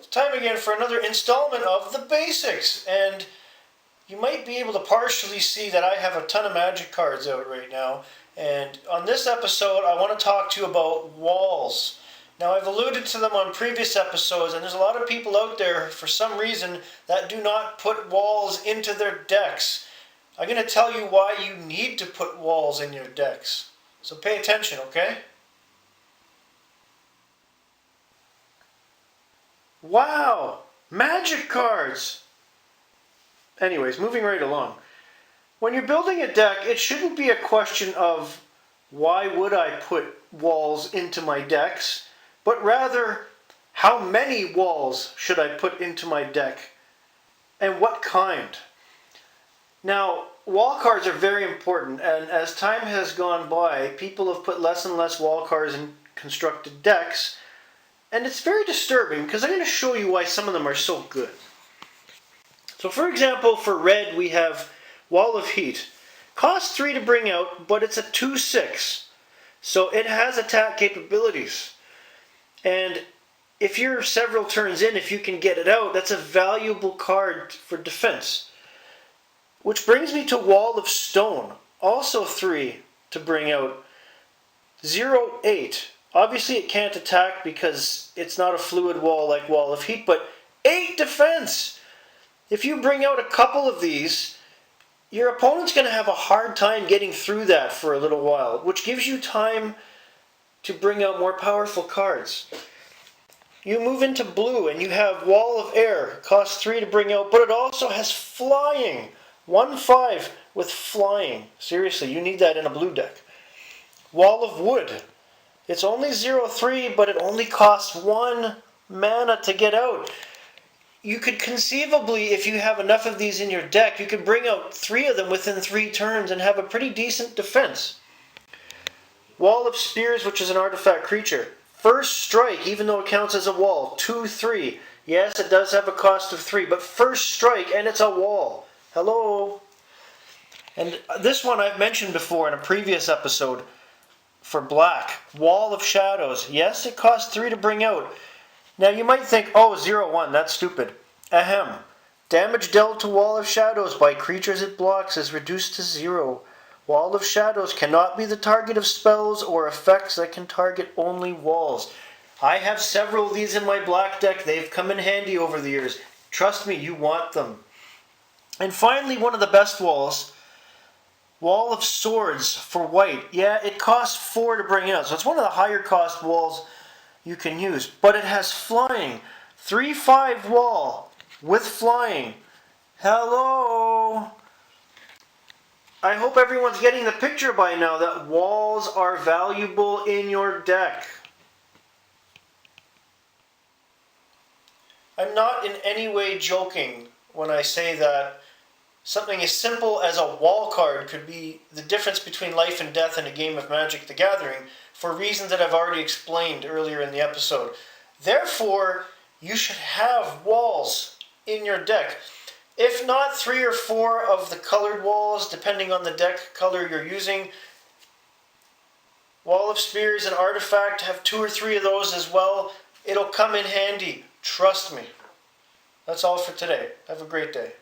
It's time again for another installment of The Basics, and you might be able to partially see that I have a ton of Magic cards out right now, and on this episode I want to talk to you about walls. Now, I've alluded to them on previous episodes, and there's a lot of people out there, for some reason, that do not put walls into their decks. I'm going to tell you why you need to put walls in your decks. So pay attention, okay? Wow! Magic cards! Anyways, moving right along. When you're building a deck, it shouldn't be a question of why would I put walls into my decks, but rather how many walls should I put into my deck and what kind. Now, wall cards are very important, and as time has gone by, people have put less and less wall cards in constructed decks, and it's very disturbing because I'm going to show you why some of them are so good. So for example, for red we have Wall of Heat. Costs 3 to bring out, but it's a 2/6. So it has attack capabilities. And if you're several turns in, if you can get it out, that's a valuable card for defense. Which brings me to Wall of Stone. Also 3 to bring out. 0/8. Obviously it can't attack because it's not a fluid wall like Wall of Heat, but 8 defense! If you bring out a couple of these, your opponent's going to have a hard time getting through that for a little while, which gives you time to bring out more powerful cards. You move into blue and you have Wall of Air, costs 3 to bring out, but it also has flying. 1/5 with flying. Seriously, you need that in a blue deck. Wall of Wood. It's only 0/3, but it only costs 1 mana to get out. You could conceivably, if you have enough of these in your deck, you could bring out 3 of them within 3 turns and have a pretty decent defense. Wall of Spears, which is an artifact creature. First strike, even though it counts as a wall, 2/3. Yes, it does have a cost of 3, but first strike, and it's a wall. Hello? And this one I've mentioned before in a previous episode. For black, Wall of Shadows. Yes, it costs 3 to bring out. Now you might think, oh, 0/1, that's stupid. Ahem. Damage dealt to Wall of Shadows by creatures it blocks is reduced to 0. Wall of Shadows cannot be the target of spells or effects that can target only walls. I have several of these in my black deck. They've come in handy over the years. Trust me, you want them. And finally, one of the best walls, Wall of Swords for white. Yeah, it costs 4 to bring out, so it's one of the higher cost walls you can use. But it has flying. 3/5 wall with flying. Hello! I hope everyone's getting the picture by now that walls are valuable in your deck. I'm not in any way joking when I say that something as simple as a wall card could be the difference between life and death in a game of Magic the Gathering for reasons that I've already explained earlier in the episode. Therefore, you should have walls in your deck. If not 3 or 4 of the colored walls, depending on the deck color you're using. Wall of Spears and Artifact, have 2 or 3 of those as well. It'll come in handy. Trust me. That's all for today. Have a great day.